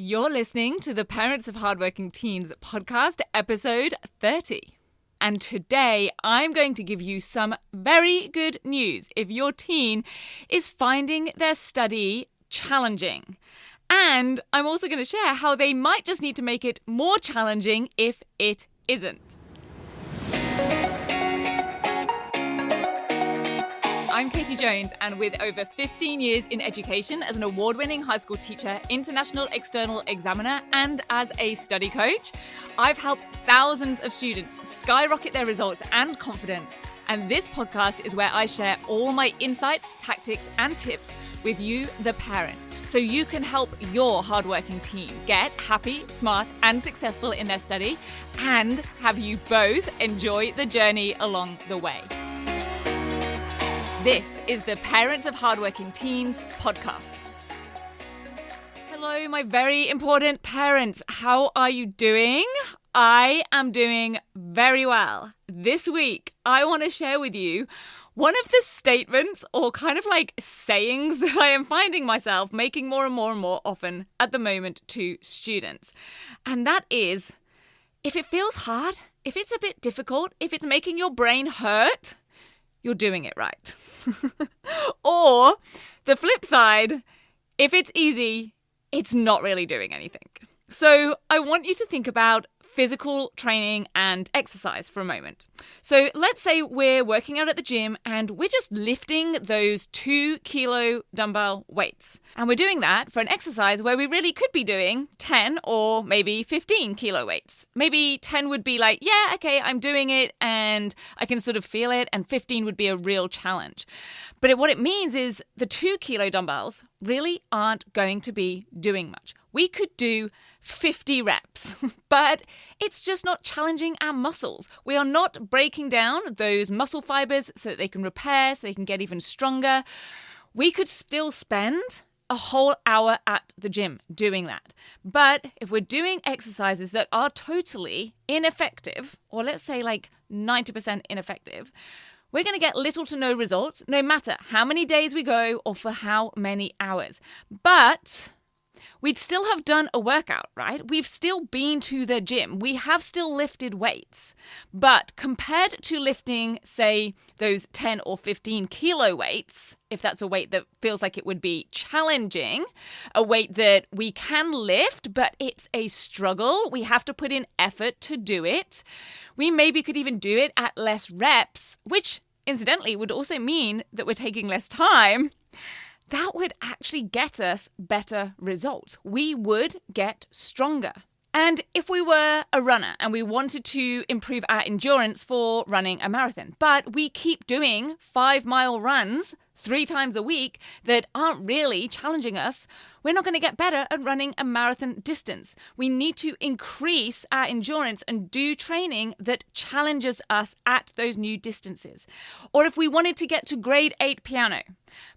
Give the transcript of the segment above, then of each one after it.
You're listening to the Parents of Hardworking Teens podcast, episode 30. And today I'm going to give you some very good news if your teen is finding their study challenging. And I'm also going to share how they might just need to make it more challenging if it isn't. I'm Katie Jones, and with over 15 years in education as an award-winning high school teacher, international external examiner, and as a study coach, I've helped thousands of students skyrocket their results and confidence. And this podcast is where I share all my insights, tactics, and tips with you, the parent, so you can help your hardworking teen get happy, smart, and successful in their study, and have you both enjoy the journey along the way. This is the Parents of Hardworking Teens podcast. Hello, my very important parents. How are you doing? I am doing very well. This week, I want to share with you one of the statements or kind of like sayings that I am finding myself making more and more often at the moment to students. And that is, if it feels hard, if it's a bit difficult, if it's making your brain hurt, you're doing it right. Or the flip side, if it's easy, it's not really doing anything. So I want you to think about physical training and exercise for a moment. So let's say we're working out at the gym and we're just lifting those 2-kilo dumbbell weights. And we're doing that for an exercise where we really could be doing 10 or maybe 15 kilo weights. Maybe 10 would be like, yeah, okay, I'm doing it and I can sort of feel it, and 15 would be a real challenge. But what it means is the 2-kilo dumbbells really aren't going to be doing much. We could do 50 reps, but it's just not challenging our muscles. We are not breaking down those muscle fibers so that they can repair, so they can get even stronger. We could still spend a whole hour at the gym doing that. But if we're doing exercises that are totally ineffective, or let's say like 90% ineffective, we're going to get little to no results, no matter how many days we go or for how many hours. But we'd still have done a workout, right? We've still been to the gym. We have still lifted weights. But compared to lifting, say, those 10 or 15 kilo weights, if that's a weight that feels like it would be challenging, a weight that we can lift, but it's a struggle, we have to put in effort to do it. We maybe could even do it at less reps, which incidentally would also mean that we're taking less time. That would actually get us better results. We would get stronger. And if we were a runner and we wanted to improve our endurance for running a marathon, but we keep doing 5-mile runs 3 times a week that aren't really challenging us, we're not going to get better at running a marathon distance. We need to increase our endurance and do training that challenges us at those new distances. Or if we wanted to get to grade 8 piano,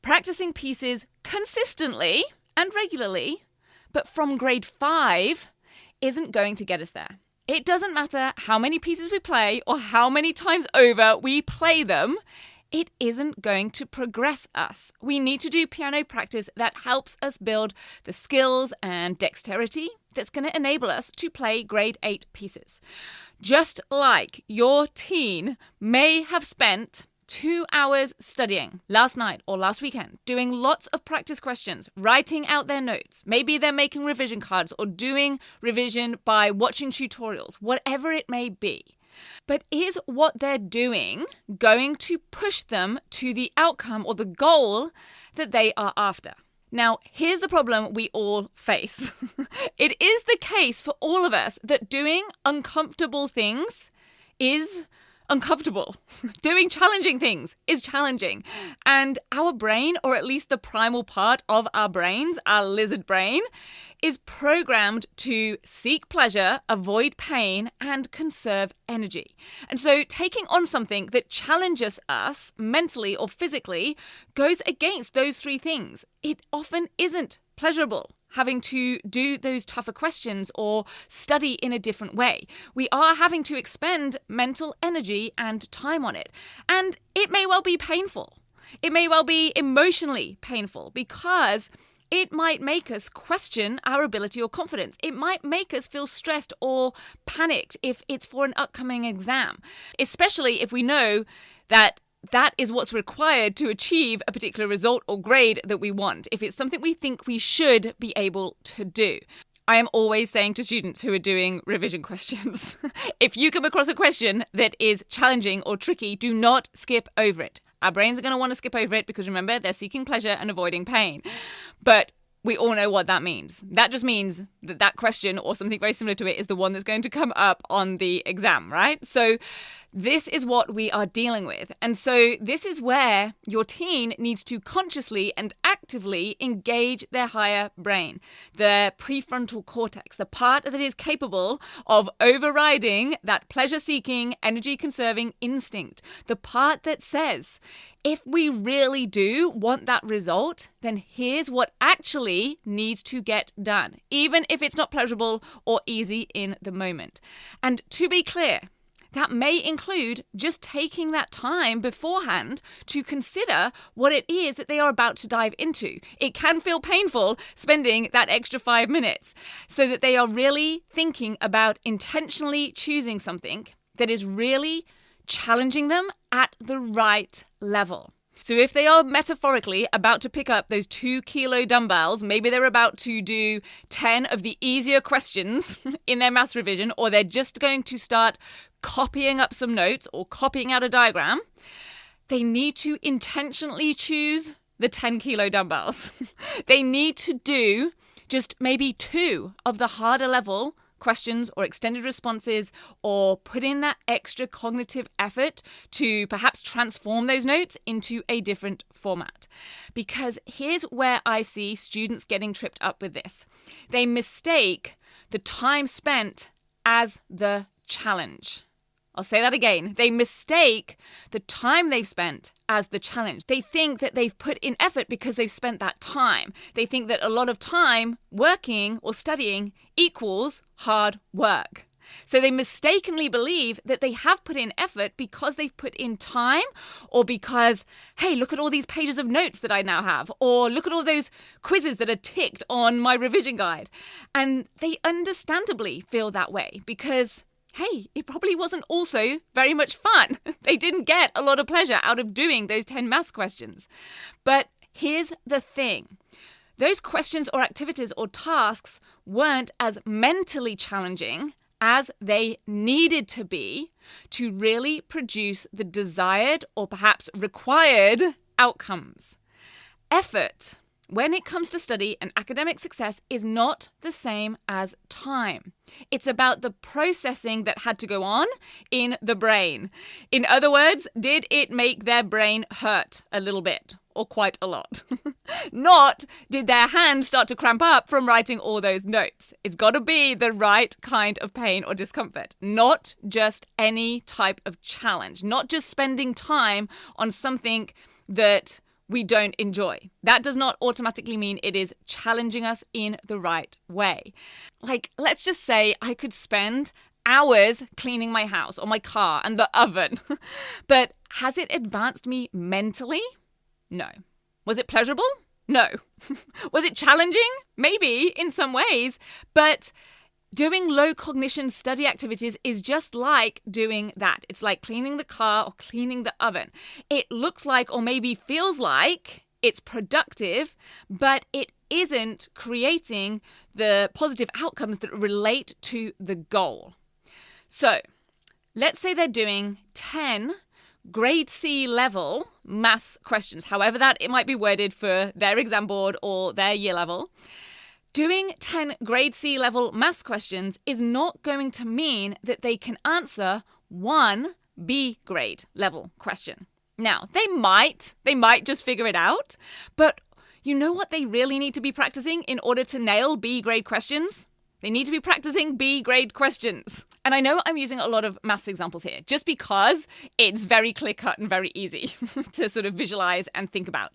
practicing pieces consistently and regularly, but from grade 5 isn't going to get us there. It doesn't matter how many pieces we play or how many times over we play them, it isn't going to progress us. We need to do piano practice that helps us build the skills and dexterity that's going to enable us to play grade 8 pieces. Just like your teen may have spent 2 hours studying last night or last weekend, doing lots of practice questions, writing out their notes. Maybe they're making revision cards or doing revision by watching tutorials, whatever it may be. But is what they're doing going to push them to the outcome or the goal that they are after? Now, here's the problem we all face. It is the case for all of us that doing uncomfortable things is uncomfortable. Doing challenging things is challenging. And our brain, or at least the primal part of our brains, our lizard brain, is programmed to seek pleasure, avoid pain, and conserve energy. And so taking on something that challenges us mentally or physically goes against those 3 things. It often isn't pleasurable having to do those tougher questions or study in a different way. We are having to expend mental energy and time on it. And it may well be painful. It may well be emotionally painful because it might make us question our ability or confidence. It might make us feel stressed or panicked if it's for an upcoming exam, especially if we know that that is what's required to achieve a particular result or grade that we want, if it's something we think we should be able to do. I am always saying to students who are doing revision questions, if you come across a question that is challenging or tricky, do not skip over it. Our brains are going to want to skip over it because remember, they're seeking pleasure and avoiding pain. But we all know what that means. That just means that that question or something very similar to it is the one that's going to come up on the exam, right? So this is what we are dealing with. And so this is where your teen needs to consciously and actively engage their higher brain, the prefrontal cortex, the part that is capable of overriding that pleasure-seeking, energy-conserving instinct, the part that says, if we really do want that result, then here's what actually needs to get done, even if it's not pleasurable or easy in the moment. And to be clear, that may include just taking that time beforehand to consider what it is that they are about to dive into. It can feel painful spending that extra 5 minutes so that they are really thinking about intentionally choosing something that is really challenging them at the right level. So if they are metaphorically about to pick up those 2-kilo dumbbells, maybe they're about to do 10 of the easier questions in their maths revision, or they're just going to start copying up some notes or copying out a diagram, they need to intentionally choose the 10-kilo dumbbells. They need to do just maybe 2 of the harder level questions or extended responses, or put in that extra cognitive effort to perhaps transform those notes into a different format. Because here's where I see students getting tripped up with this. They mistake the time spent as the challenge. I'll say that again. They mistake the time they've spent as the challenge. They think that they've put in effort because they've spent that time. They think that a lot of time working or studying equals hard work. So they mistakenly believe that they have put in effort because they've put in time, or because, hey, look at all these pages of notes that I now have, or look at all those quizzes that are ticked on my revision guide. And they understandably feel that way because, hey, it probably wasn't also very much fun. They didn't get a lot of pleasure out of doing those 10 maths questions. But here's the thing. Those questions or activities or tasks weren't as mentally challenging as they needed to be to really produce the desired or perhaps required outcomes. Effort, when it comes to study and academic success, is not the same as time. It's about the processing that had to go on in the brain. In other words, did it make their brain hurt a little bit or quite a lot? Not did their hands start to cramp up from writing all those notes. It's got to be the right kind of pain or discomfort, not just any type of challenge, not just spending time on something that we don't enjoy. That does not automatically mean it is challenging us in the right way. Like, let's just say I could spend hours cleaning my house or my car and the oven, but has it advanced me mentally? No. Was it pleasurable? No. Was it challenging? Maybe in some ways, but doing low cognition study activities is just like doing that. It's like cleaning the car or cleaning the oven. It looks like, or maybe feels like, it's productive, but it isn't creating the positive outcomes that relate to the goal. So let's say they're doing 10 grade C level maths questions, however that it might be worded for their exam board or their year level. Doing 10 grade C level maths questions is not going to mean that they can answer one B grade level question. Now, they might just figure it out, but you know what they really need to be practicing in order to nail B grade questions? They need to be practicing B grade questions. And I know I'm using a lot of maths examples here, just because it's very clear-cut and very easy to sort of visualize and think about.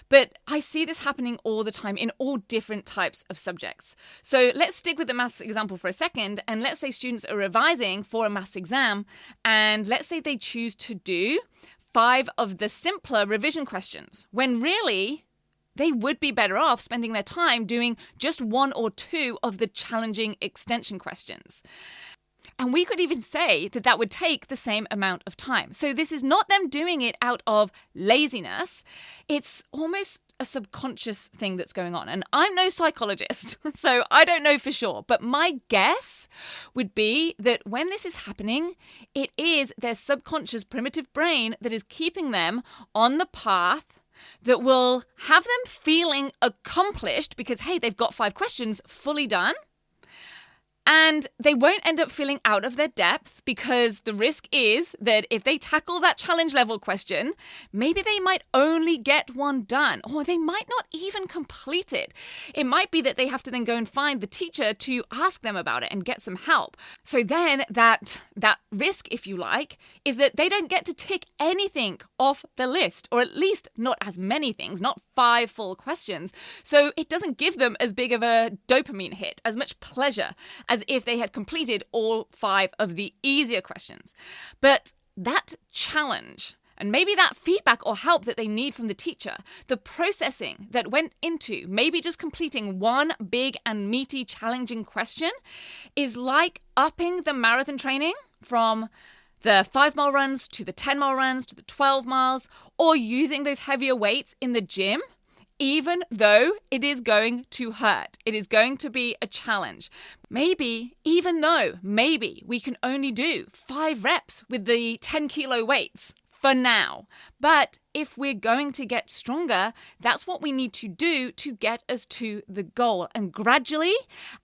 But I see this happening all the time in all different types of subjects. So let's stick with the maths example for a second, and let's say students are revising for a maths exam, and let's say they choose to do 5 of the simpler revision questions, when really they would be better off spending their time doing just one or two of the challenging extension questions. And we could even say that that would take the same amount of time. So this is not them doing it out of laziness. It's almost a subconscious thing that's going on. And I'm no psychologist, so I don't know for sure. But my guess would be that when this is happening, it is their subconscious primitive brain that is keeping them on the path that will have them feeling accomplished because, hey, they've got 5 questions fully done. And they won't end up feeling out of their depth because the risk is that if they tackle that challenge level question, maybe they might only get one done, or they might not even complete it. It might be that they have to then go and find the teacher to ask them about it and get some help. So then that risk, if you like, is that they don't get to tick anything off the list, or at least not as many things, not 5 full questions. So it doesn't give them as big of a dopamine hit, as much pleasure as if they had completed all 5 of the easier questions. But that challenge, and maybe that feedback or help that they need from the teacher, the processing that went into maybe just completing one big and meaty challenging question, is like upping the marathon training from the 5-mile runs to the 10-mile runs to the 12 miles, or using those heavier weights in the gym. Even though it is going to hurt, it is going to be a challenge. Maybe we can only do 5 reps with the 10-kilo weights for now. But if we're going to get stronger, that's what we need to do to get us to the goal. And gradually,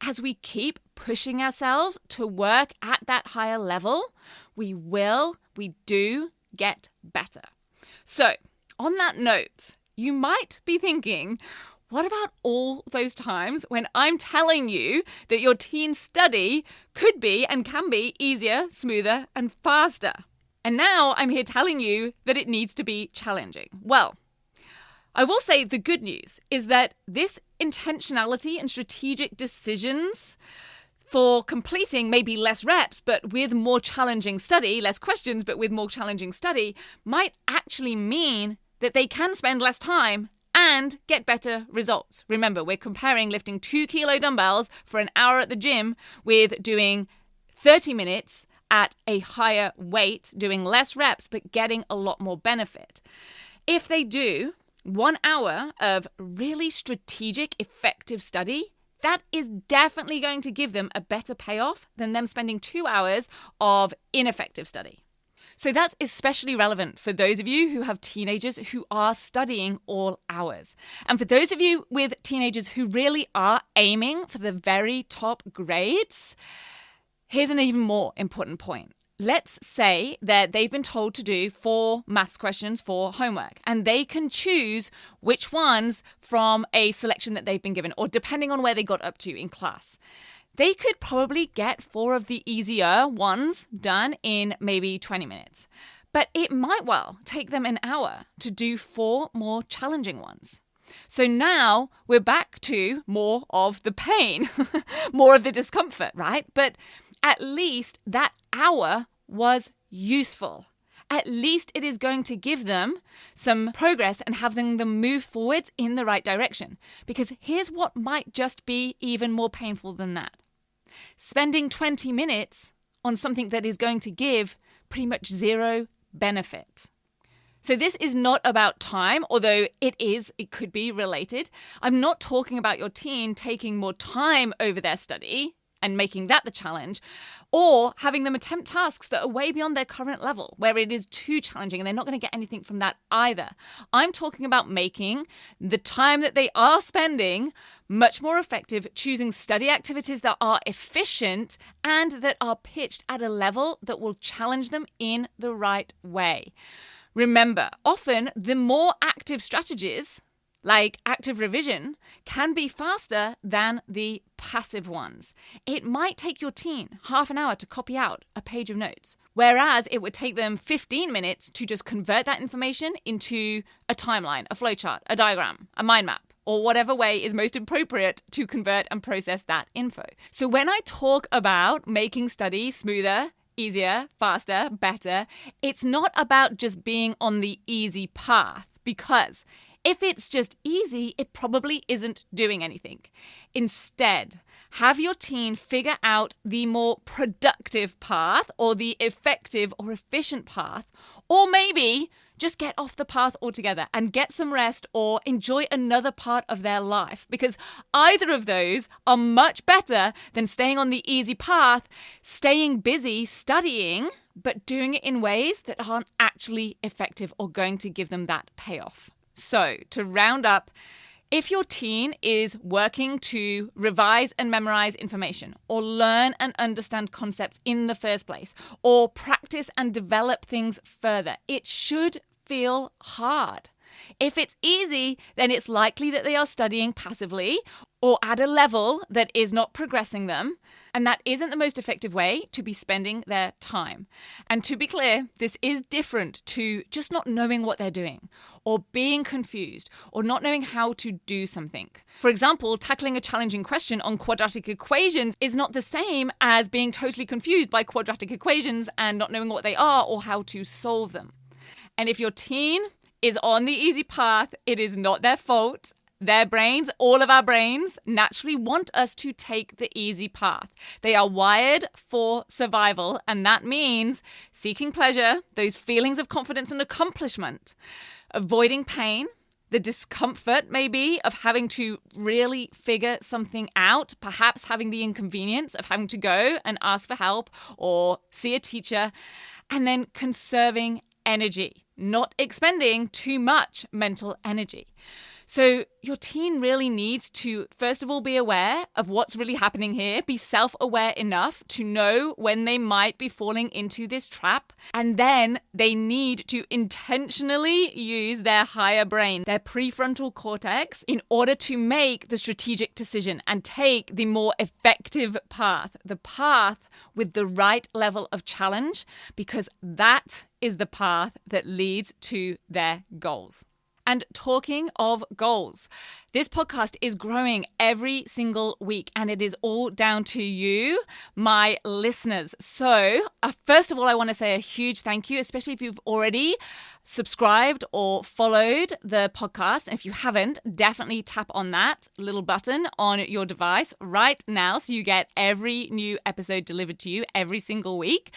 as we keep pushing ourselves to work at that higher level, we do get better. So, on that note, you might be thinking, what about all those times when I'm telling you that your teen study could be and can be easier, smoother, and faster? And now I'm here telling you that it needs to be challenging. Well, I will say the good news is that this intentionality and strategic decisions for completing maybe less reps, but with more challenging study, less questions, but with more challenging study, might actually mean that they can spend less time and get better results. Remember, we're comparing lifting 2-kilo dumbbells for an hour at the gym with doing 30 minutes at a higher weight, doing less reps, but getting a lot more benefit. If they do 1 hour of really strategic, effective study, that is definitely going to give them a better payoff than them spending 2 hours of ineffective study. So that's especially relevant for those of you who have teenagers who are studying all hours. And for those of you with teenagers who really are aiming for the very top grades, here's an even more important point. Let's say that they've been told to do 4 maths questions for homework, and they can choose which ones from a selection that they've been given, or depending on where they got up to in class. They could probably get 4 of the easier ones done in maybe 20 minutes. But it might well take them an hour to do 4 more challenging ones. So now we're back to more of the pain, more of the discomfort, right? But at least that hour was useful. At least it is going to give them some progress and having them move forwards in the right direction. Because here's what might just be even more painful than that. Spending 20 minutes on something that is going to give pretty much 0 benefit. So this is not about time, although it could be related. I'm not talking about your teen taking more time over their study and making that the challenge, or having them attempt tasks that are way beyond their current level, where it is too challenging and they're not going to get anything from that either. I'm talking about making the time that they are spending much more effective, choosing study activities that are efficient and that are pitched at a level that will challenge them in the right way. Remember, often the more active strategies, like active revision, can be faster than the passive ones. It might take your teen half an hour to copy out a page of notes, whereas it would take them 15 minutes to just convert that information into a timeline, a flowchart, a diagram, a mind map, or whatever way is most appropriate to convert and process that info. So when I talk about making study smoother, easier, faster, better, it's not about just being on the easy path, because If it's just easy, it probably isn't doing anything. Instead, have your teen figure out the more productive path or the effective or efficient path, or maybe just get off the path altogether and get some rest or enjoy another part of their life, because either of those are much better than staying on the easy path, staying busy studying, but doing it in ways that aren't actually effective or going to give them that payoff. So, to round up, if your teen is working to revise and memorize information, or learn and understand concepts in the first place, or practice and develop things further, it should feel hard. If it's easy, then it's likely that they are studying passively or at a level that is not progressing them, and that isn't the most effective way to be spending their time. And to be clear, this is different to just not knowing what they're doing, or being confused, or not knowing how to do something. For example, tackling a challenging question on quadratic equations is not the same as being totally confused by quadratic equations and not knowing what they are or how to solve them. And if your teen is on the easy path, it is not their fault. Their brains, all of our brains, naturally want us to take the easy path. They are wired for survival, and that means seeking pleasure, those feelings of confidence and accomplishment, avoiding pain, the discomfort maybe of having to really figure something out, perhaps having the inconvenience of having to go and ask for help or see a teacher, and then conserving energy, not expending too much mental energy. So your teen really needs to, first of all, be aware of what's really happening here, be self-aware enough to know when they might be falling into this trap. And then they need to intentionally use their higher brain, their prefrontal cortex, in order to make the strategic decision and take the more effective path, the path with the right level of challenge, because that is the path that leads to their goals. And talking of goals, this podcast is growing every single week, and it is all down to you, my listeners. So first of all, I want to say a huge thank you, especially if you've already subscribed or followed the podcast. And if you haven't, definitely tap on that little button on your device right now so you get every new episode delivered to you every single week.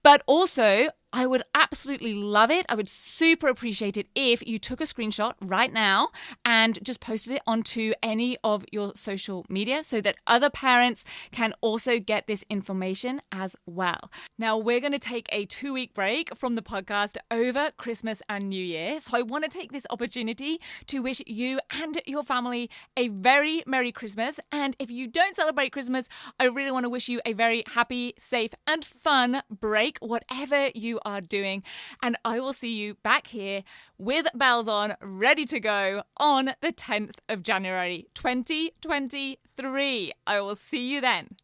But also, I would absolutely love it. I would super appreciate it if you took a screenshot right now and just posted it onto any of your social media so that other parents can also get this information as well. Now, we're going to take a 2-week break from the podcast over Christmas and New Year. So I want to take this opportunity to wish you and your family a very Merry Christmas. And if you don't celebrate Christmas, I really want to wish you a very happy, safe, and fun break, whatever you are doing. And I will see you back here with bells on, ready to go on the 10th of January, 2023. I will see you then.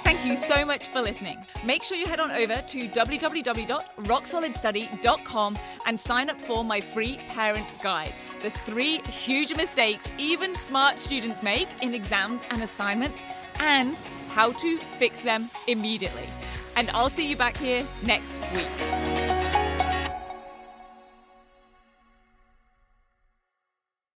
Thank you so much for listening. Make sure you head on over to www.rocksolidstudy.com and sign up for my free parent guide. The 3 huge mistakes even smart students make in exams and assignments, and how to fix them immediately. And I'll see you back here next week.